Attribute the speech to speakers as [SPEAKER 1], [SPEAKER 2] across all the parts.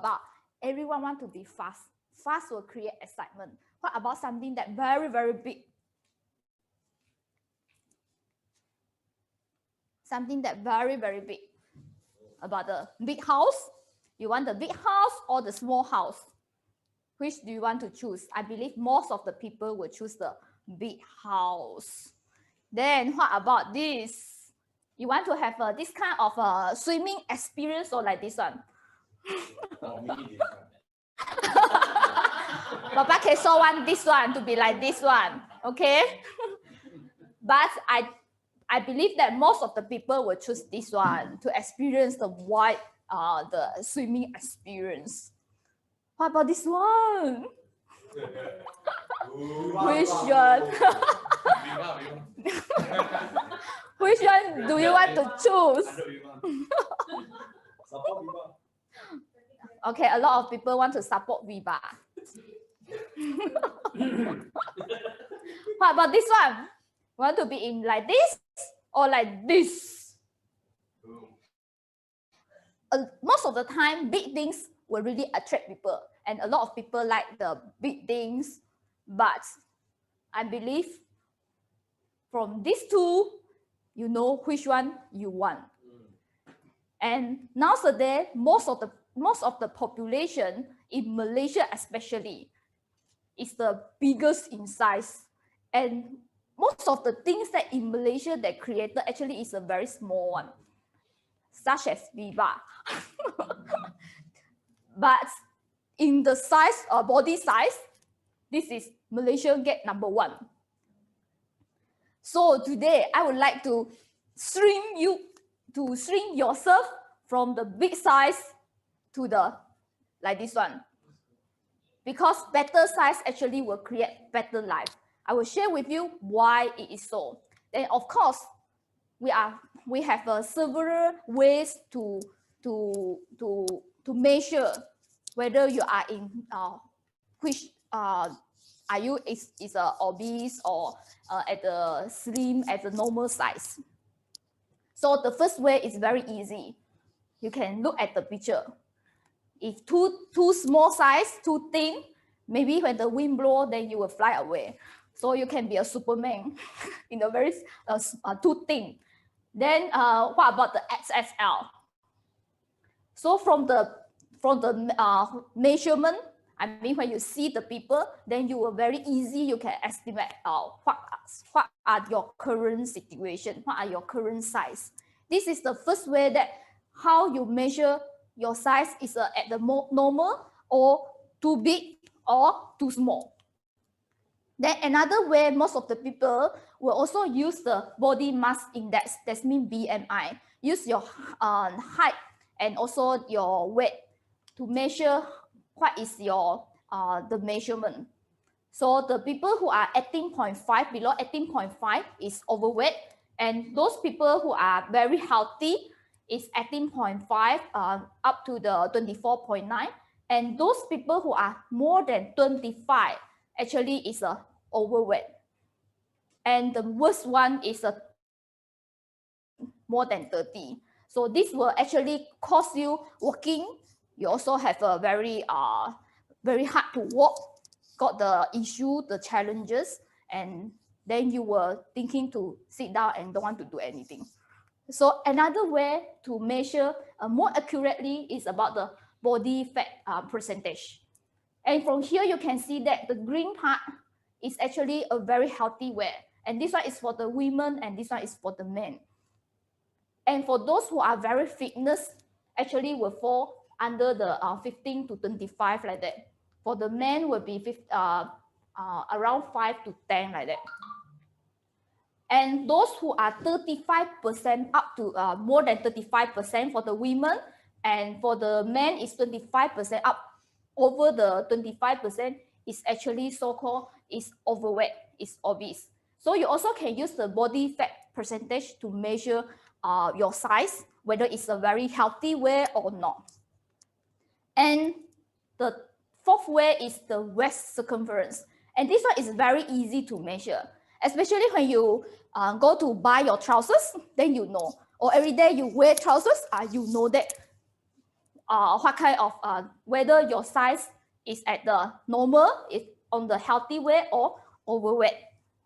[SPEAKER 1] about everyone want to be fast? Fast will create excitement. What about something that very, very big? Something that very, very big. About the big house? You want the big house or the small house? Which do you want to choose? I believe most of the people will choose the big house. Then what about this? You want to have this kind of swimming experience or like this one? Papa Keso want this one to be like this one, okay? But I believe that most of the people will choose this one to experience the the swimming experience. What about this one? Which one? Which one do you want to choose? Okay, a lot of people want to support Viva. What about this one? Want to be in like this or like this? Most of the time, big things will really attract people, and a lot of people like the big things. But I believe from these two, you know which one you want. And nowadays, most of the population in Malaysia especially is the biggest in size, and most of the things that in Malaysia that created actually is a very small one, such as Viva. But in the size or body size, this is Malaysia get number 1. So today I would like to shrink yourself from the big size to the like this one, because better size actually will create better life. I will share with you why it is so. Then of course we have several ways to measure whether you are in which are you is obese or at the slim, at the normal size. So the first way is very easy. You can look at the picture. If too small size, too thin, maybe when the wind blows, then you will fly away. So you can be a Superman in a very too thin. Then what about the XXL? So from the measurement, I mean, when you see the people, then you will very easy, you can estimate what are your current situation, what are your current size. This is the first way that how you measure your size is at the normal or too big or too small. Then another way, most of the people will also use the body mass index, that means BMI. Use your height and also your weight to measure what is your the measurement. So the people who are 18.5, below 18.5 is overweight, and those people who are very healthy is 18.5 up to the 24.9, and those people who are more than 25 actually is overweight, and the worst one is more than 30. So this will actually cause you walking. You also have a very hard to walk, got the issue, the challenges, and then you were thinking to sit down and don't want to do anything. So another way to measure more accurately is about the body fat percentage. And from here you can see that the green part is actually a very healthy way, and this one is for the women and this one is for the men. And for those who are very fitness, actually will fall under the 15 to 25 like that. For the men will be around 5 to 10 like that. And those who are 35% up to more than 35% for the women, and for the men is 25% up over the 25% is actually so-called is overweight, is obese. So you also can use the body fat percentage to measure your size, whether it's a very healthy way or not. And the fourth way is the waist circumference. And this one is very easy to measure, especially when you go to buy your trousers, then you know. Or every day you wear trousers, you know that what kind of whether your size is at the normal, is on the healthy way, or overweight,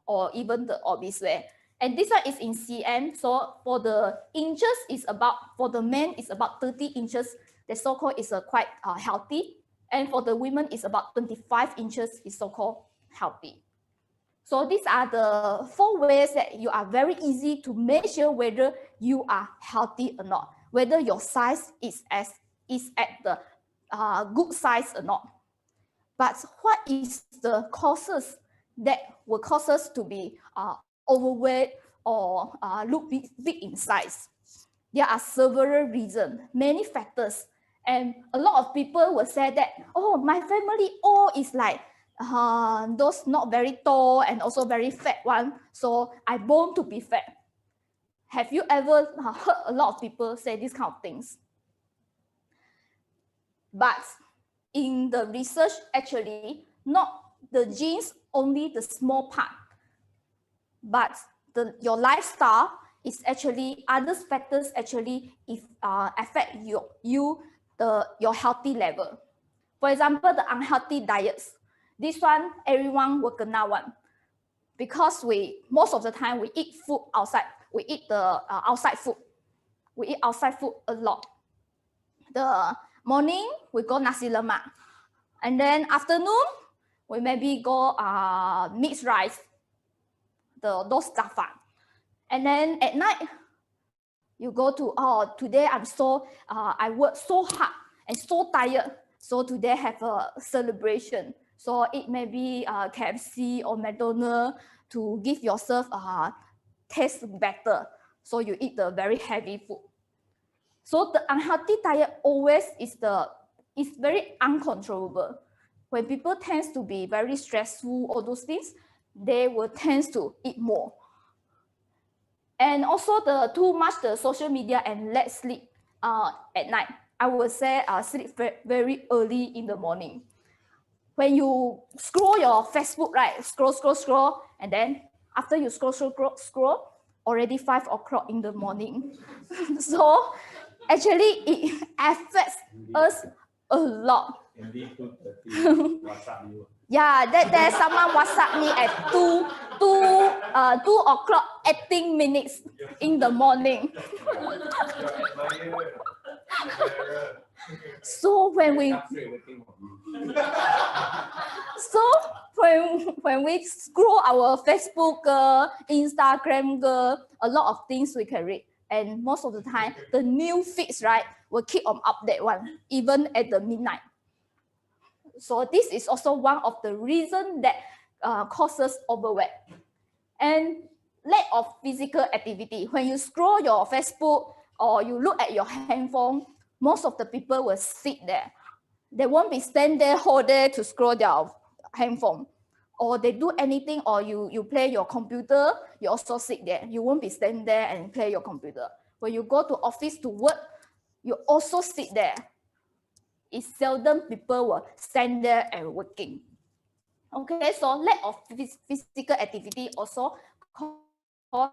[SPEAKER 1] or even the obese way. And this one is in cm. So for the inches is about, for the men is about 30 inches. The so-called is quite healthy. And for the women is about 25 inches is so-called healthy. So these are the 4 ways that you are very easy to measure whether you are healthy or not, whether your size is at the good size or not. But what is the causes that will cause us to be overweight or look big in size? There are several reasons, many factors. And a lot of people will say that, oh, my family all is like those not very tall and also very fat one, so I born to be fat. Have you ever heard a lot of people say these kind of things? But in the research, actually, not the genes only the small part, but your lifestyle is actually other factors actually affect your healthy level. For example, the unhealthy diets. This one, everyone will kena one. Because most of the time we eat food outside. We eat the outside food. We eat outside food a lot. The morning, we go nasi lemak. And then afternoon, we maybe go mixed rice, those stuff. And then at night, you go to, oh, today I work so hard and so tired. So today have a celebration. So it may be KFC or McDonald's to give yourself taste better. So you eat the very heavy food. So the unhealthy diet always is very uncontrollable. When people tend to be very stressful, all those things, they will tend to eat more. And also too much the social media and late sleep at night. I would say sleep very early in the morning. When you scroll your Facebook, right? Scroll, and then after you scroll, already 5 o'clock in the morning. So actually it affects us a lot. Yeah, there's someone WhatsApp me at 2 o'clock 18 minutes in the morning. So when we scroll our Facebook, Instagram, a lot of things we can read. And most of the time, the new feeds, right, will keep on update one, even at the midnight. So this is also one of the reasons that causes overweight. And lack of physical activity. When you scroll your Facebook or you look at your handphone, most of the people will sit there. They won't be stand there whole day to scroll their handphone. Or they do anything, or you play your computer, you also sit there. You won't be stand there and play your computer. When you go to office to work, you also sit there. It's seldom people will stand there and working. Okay, so lack of physical activity also cause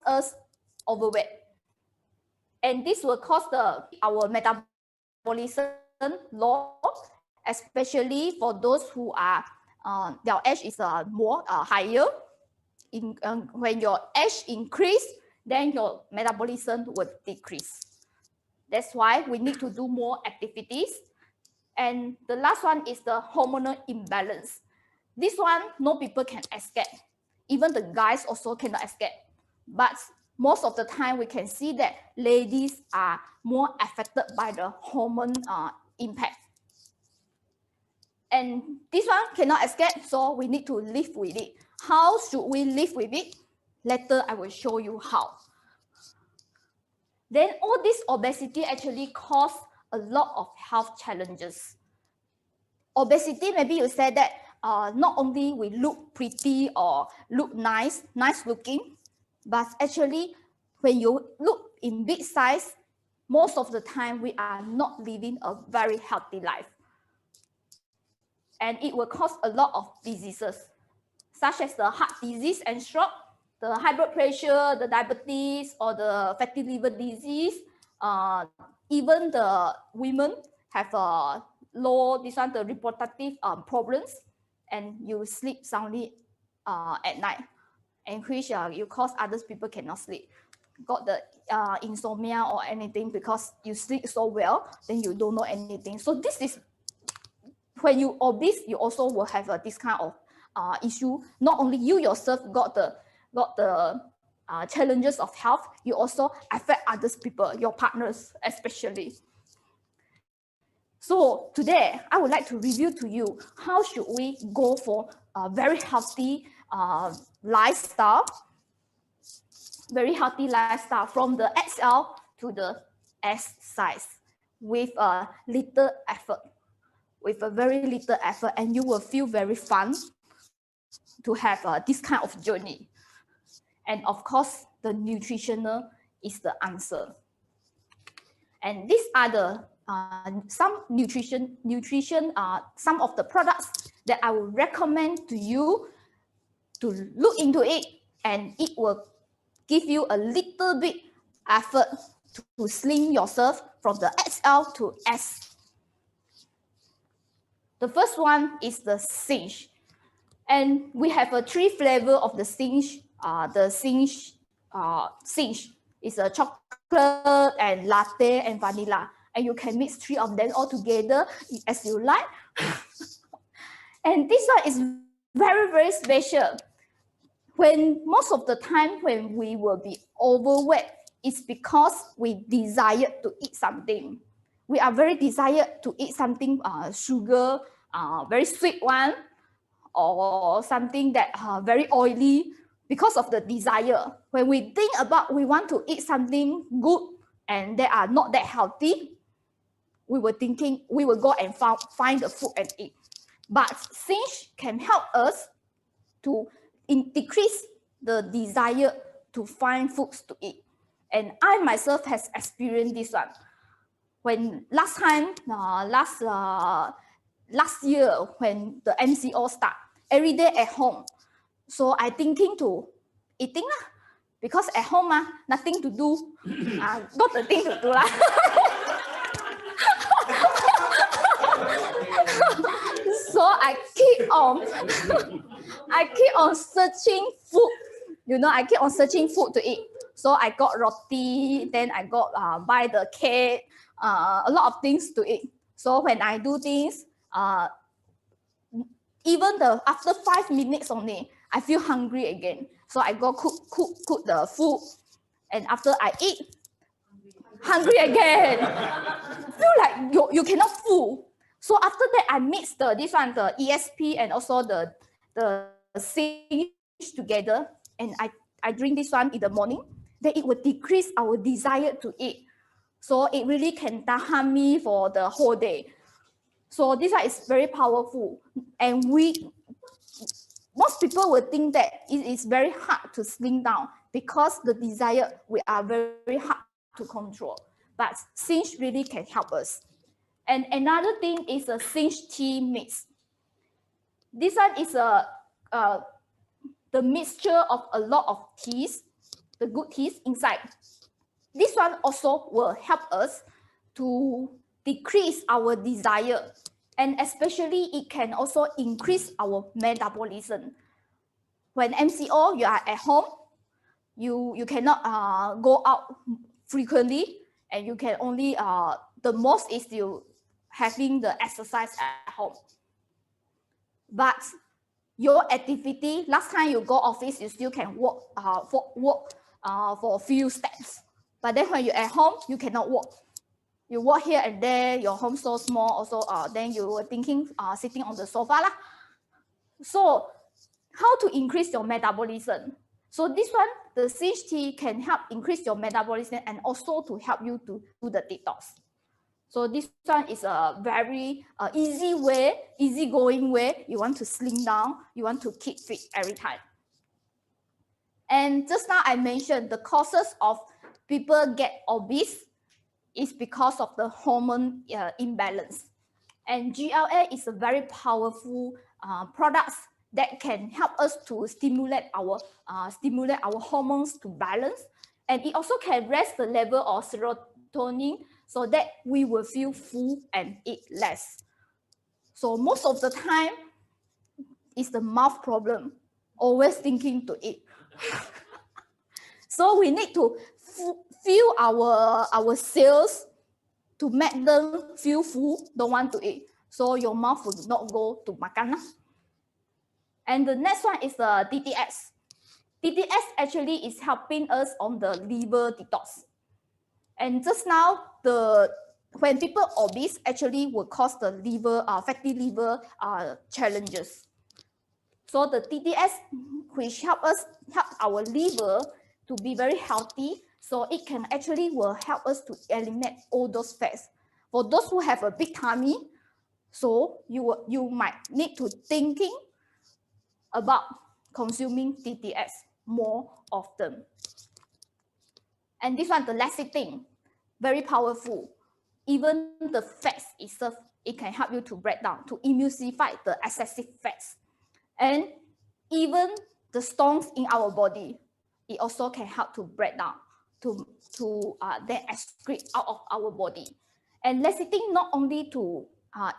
[SPEAKER 1] us overweight. And this will cause our metabolism low, especially for those who are their age is more higher. When your age increase, then your metabolism will decrease. That's why we need to do more activities. And the last one is the hormonal imbalance. This one, no people can escape. Even the guys also cannot escape. But most of the time, we can see that ladies are more affected by the hormone impact. And this one cannot escape, so we need to live with it. How should we live with it? Later, I will show you how. Then all this obesity actually cause a lot of health challenges. Obesity, maybe you said that not only we look pretty or look nice looking, but actually when you look in big size, most of the time we are not living a very healthy life. And it will cause a lot of diseases, such as the heart disease and stroke, the high blood pressure, the diabetes, or the fatty liver disease. Even the women have low, this one, the reproductive problems, and you sleep soundly at night, and which you cause others people cannot sleep. Got the insomnia or anything because you sleep so well, then you don't know anything. So this is when you obese, you also will have this kind of issue. Not only you yourself got the challenges of health, you also affect others people, your partners especially. So today, I would like to review to you how should we go for a very healthy lifestyle, from the XL to the S size with a little effort, with a very little effort, and you will feel very fun to have this kind of journey. And of course, the nutritional is the answer. And these are the some nutrition some of the products that I would recommend to you to look into it, and it will give you a little bit effort to slim yourself from the XL to S. The first one is the Cinch, and we have a 3 flavor of the Cinch. The Cinch is a chocolate and latte and vanilla, and you can mix 3 of them all together as you like. And this one is very, very special. When most of the time when we will be overweight, it's because we desire to eat something. We are very desired to eat something sugar, very sweet one, or something that very oily, because of the desire. When we think about we want to eat something good and they are not that healthy, we were thinking we will go and find the food and eat. But Cinch can help us to decrease the desire to find foods to eat. And I myself has experienced this one. When last time, last year, when the MCO start, every day at home, so I thinking to eating lah, because at home nothing to do, got the thing to do lah. So I keep on searching food. You know, I keep on searching food to eat. So I got roti, then I got buy the cake, a lot of things to eat. So when I do things, even after 5 minutes only, I feel hungry again. So I go cook the food, and after I eat, hungry again. Feel like you cannot full. So after that, I mix the ESP and also the Cinch together, and I drink this one in the morning. Then it will decrease our desire to eat. So it really can tahan me for the whole day. So this one is very powerful, and most people will think that it is very hard to slim down because the desire we are very hard to control. But Cinch really can help us. And another thing is a Cinch tea mix. This one is the mixture of a lot of teas, the good teas inside. This one also will help us to decrease our desire, and especially it can also increase our metabolism. When MCO, you are at home, you cannot go out frequently, and you can only the most is you having the exercise at home. But your activity, last time you go office, you still can walk for a few steps. But then when you're at home, you cannot walk. You walk here and there, your home so small, also then you were thinking sitting on the sofa lah. So how to increase your metabolism? So this one, the Cinch tea can help increase your metabolism and also to help you to do the detox. So this one is a very easy-going way. You want to slim down, you want to keep fit every time. And just now I mentioned the causes of people get obese is because of the hormone imbalance. And GLA is a very powerful product that can help us to stimulate our hormones to balance, and it also can raise the level of serotonin so that we will feel full and eat less. So most of the time, it's the mouth problem, always thinking to eat. So we need to fuel our cells to make them feel full, don't want to eat. So your mouth will not go to makan. And the next one is the TTS. TTS actually is helping us on the liver detox. And just now, when people obese actually will cause the liver, fatty liver challenges. So the TTS, which help our liver to be very healthy, so it can actually will help us to eliminate all those fats. For those who have a big tummy, so you might need to thinking about consuming TTS more often. And this one, the lecithin, very powerful. Even the fats itself, it can help you to break down, to emulsify the excessive fats. And even the stones in our body, it also can help to break down, to then excrete out of our body. And lecithin not only to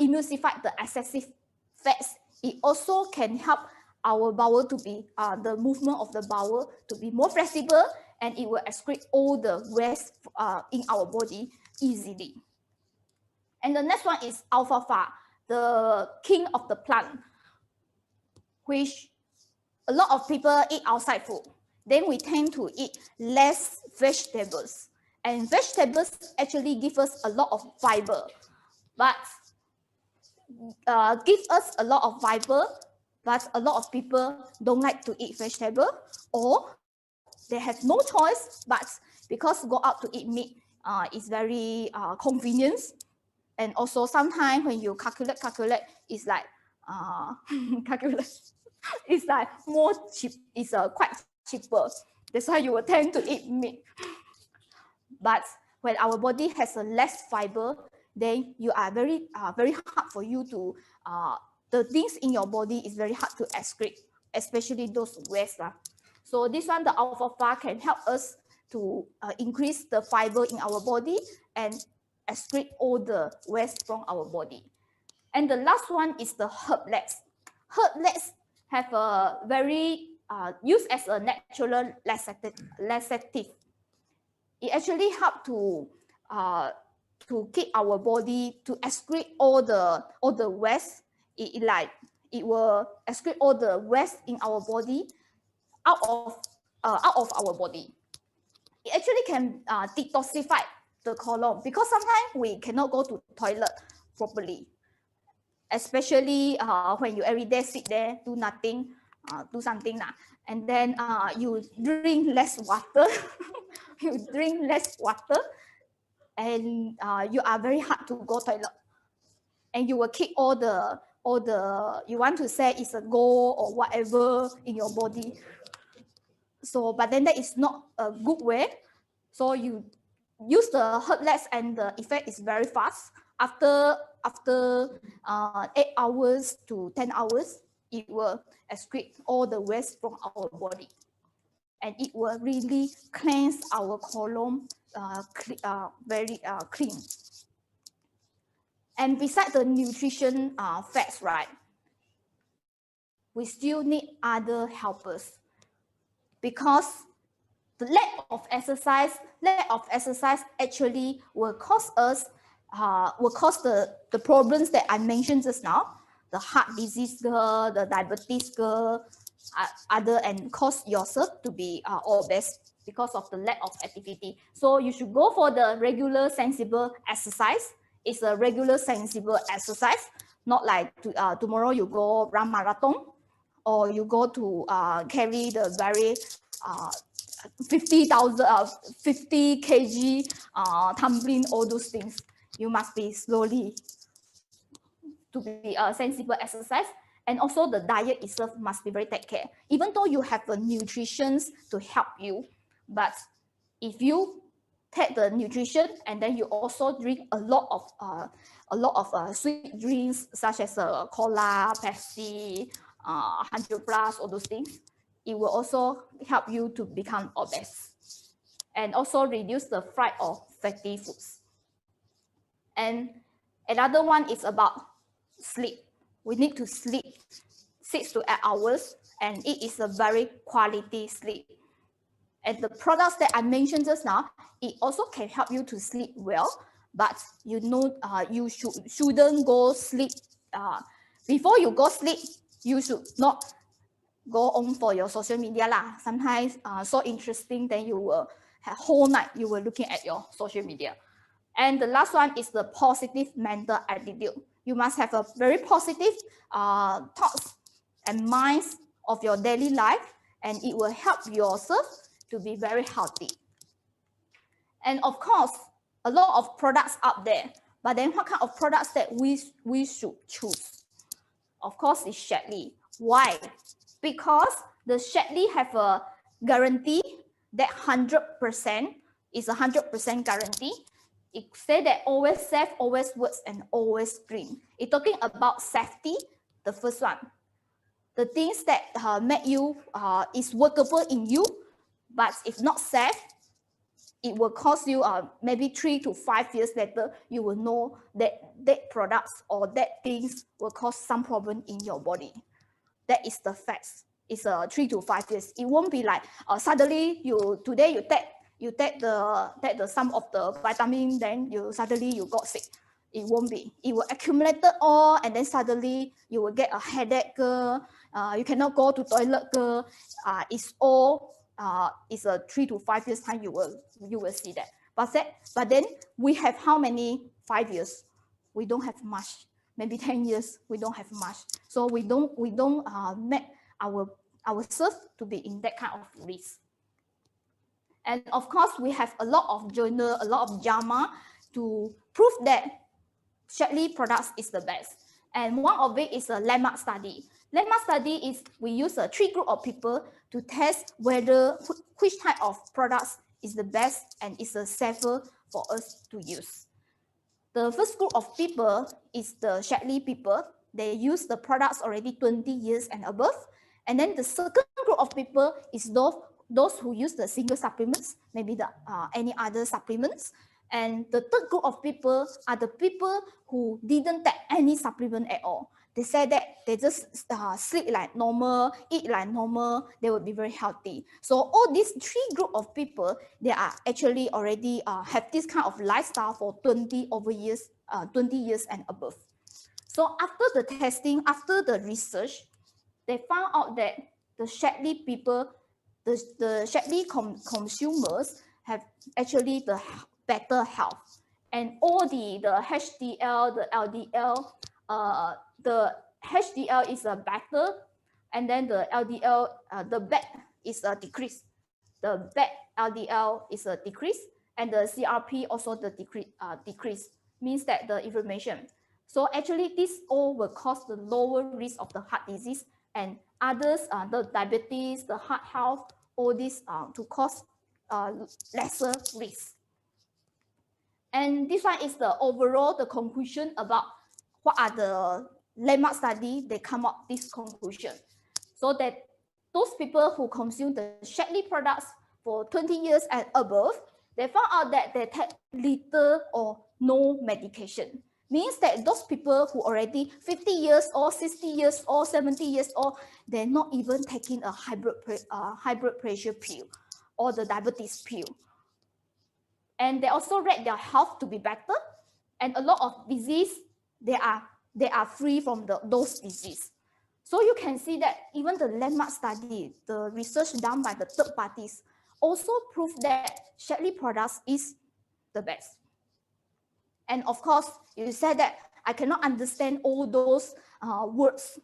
[SPEAKER 1] emulsify the excessive fats, it also can help our bowel to be, the movement of the bowel to be more flexible, and it will excrete all the waste in our body easily. And the next one is alfalfa, the king of the plant, which a lot of people eat outside food. Then we tend to eat less vegetables. And vegetables actually give us a lot of fiber, but give us a lot of fiber, but a lot of people don't like to eat vegetable, or they have no choice, but because go out to eat meat is very convenient. And also sometimes when you calculate, it's like it's like more cheap, it's quite cheaper. That's why you will tend to eat meat. But when our body has a less fiber, then you are very hard for you to the things in your body is very hard to excrete, especially those waste. So this one, the alfalfa, can help us to increase the fiber in our body and excrete all the waste from our body. And the last one is the herblets. Herblets have a very used as a natural laxative. It actually helps to keep our body to excrete all the waste. It will excrete all the waste in our body out of our body. It actually can detoxify the colon, because sometimes we cannot go to toilet properly, especially when you every day sit there, do nothing, do something, and then you drink less water. You drink less water, and you are very hard to go toilet, and you will keep all the you want to say is a gold or whatever in your body. So, but then that is not a good way. So you use the herblets, and the effect is very fast. After 8 hours to 10 hours, it will excrete all the waste from our body, and it will really cleanse our colon very clean. And besides the nutrition fats, right, we still need other helpers, because the lack of exercise actually will cause us the problems that I mentioned just now, the heart disease, the diabetes, other, and cause yourself to be obese because of the lack of activity. So you should go for the regular sensible exercise. It's a regular sensible exercise, not like tomorrow you go run marathon, or you go to carry the very 50 kg tumbling, all those things. You must be slowly to be a sensible exercise. And also the diet itself must be very take care. Even though you have the nutrition to help you, but if you take the nutrition and then you also drink a lot of sweet drinks such as cola, Pepsi, 100 plus, all those things, it will also help you to become obese. And also reduce the fried or fatty foods. And another one is about sleep. We need to sleep 6 to 8 hours, and it is a very quality sleep. And the products that I mentioned just now, it also can help you to sleep well, but you know, you shouldn't go sleep. Before you go sleep, you should not go on for your social media lah. Sometimes so interesting, then you will have whole night you were looking at your social media. And the last one is the positive mental attitude. You must have a very positive thoughts and minds of your daily life, and it will help yourself to be very healthy. And of course, a lot of products out there, but then what kind of products that we should choose? Of course, it's Shedley. Why? Because the Shedley have a guarantee that 100% is 100% guarantee. It says that always safe, always works, and always green. It's talking about safety, the first one. The things that make you is workable in you, but if not safe, it will cost you maybe 3 to 5 years later, you will know that that products or that things will cause some problem in your body. That is the facts. It's 3 to 5 years. It won't be like suddenly today you take the some of the vitamin, then suddenly you got sick. It won't be. It will accumulate all, and then suddenly you will get a headache. You cannot go to toilet. It's all. It's a 3 to 5 years time. You will see that. But then we have how many 5 years? We don't have much. Maybe 10 years. We don't have much. So we don't make ourselves to be in that kind of risk. And of course, we have a lot of journal, a lot of JAMA to prove that Shedley products is the best. And one of it is a landmark study. Landmark study is we use a 3 group of people to test whether which type of products is the best and is safer for us to use. The first group of people is the Shedley people. They use the products already 20 years and above. And then the second group of people is those who use the single supplements, maybe the any other supplements. And the third group of people are the people who didn't take any supplement at all. They said that they just sleep like normal, eat like normal, they will be very healthy. So all these 3 group of people, they are actually already have this kind of lifestyle for 20 years and above. So after the testing, after the research, they found out that the Shedley people, the Shedley consumers have actually the better health. And all the HDL, the LDL, the HDL is a better, and then the LDL, the bad is a decrease. The bad LDL is a decrease, and the CRP also the decrease, means that the inflammation. So actually, this all will cause the lower risk of the heart disease and others, the diabetes, the heart health, all this to cause lesser risk. And this one is the overall, the conclusion about what are the landmark study, they come up this conclusion. So that those people who consume the Shedley products for 20 years and above, they found out that they take little or no medication. Means that those people who already 50 years or 60 years or 70 years old, they're not even taking a high blood pressure pill or the diabetes pill. And they also rate their health to be better, and a lot of disease, they are free from those disease. So you can see that even the landmark study, the research done by the third parties, also prove that Shedley products is the best. And of course, you said that I cannot understand all those words.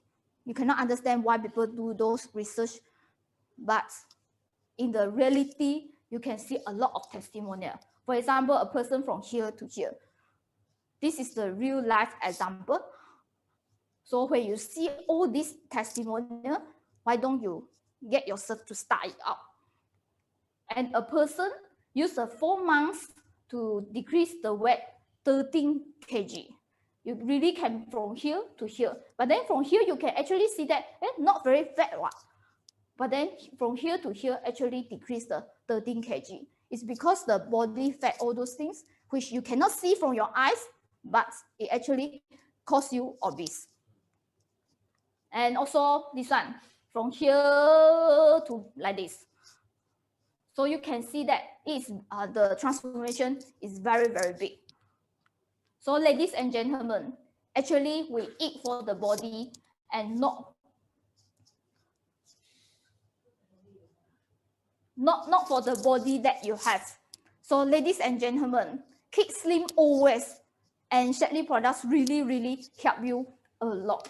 [SPEAKER 1] You cannot understand why people do those research, but in the reality, you can see a lot of testimonial. For example, a person from here to here. This is the real life example. So when you see all these testimonial, why don't you get yourself to start it out? And a person used 4 months to decrease the weight 13 kg. You really can from here to here. But then from here, you can actually see that not very fat one. But then from here to here, actually decrease the 13 kg. It's because the body fat, all those things, which you cannot see from your eyes, but it actually cause you obese. And also this one, from here to like this. So you can see that the transformation is very, very big. So ladies and gentlemen, actually we eat for the body and not for the body that you have. So ladies and gentlemen, keep slim always, and Shadley products really, really help you a lot.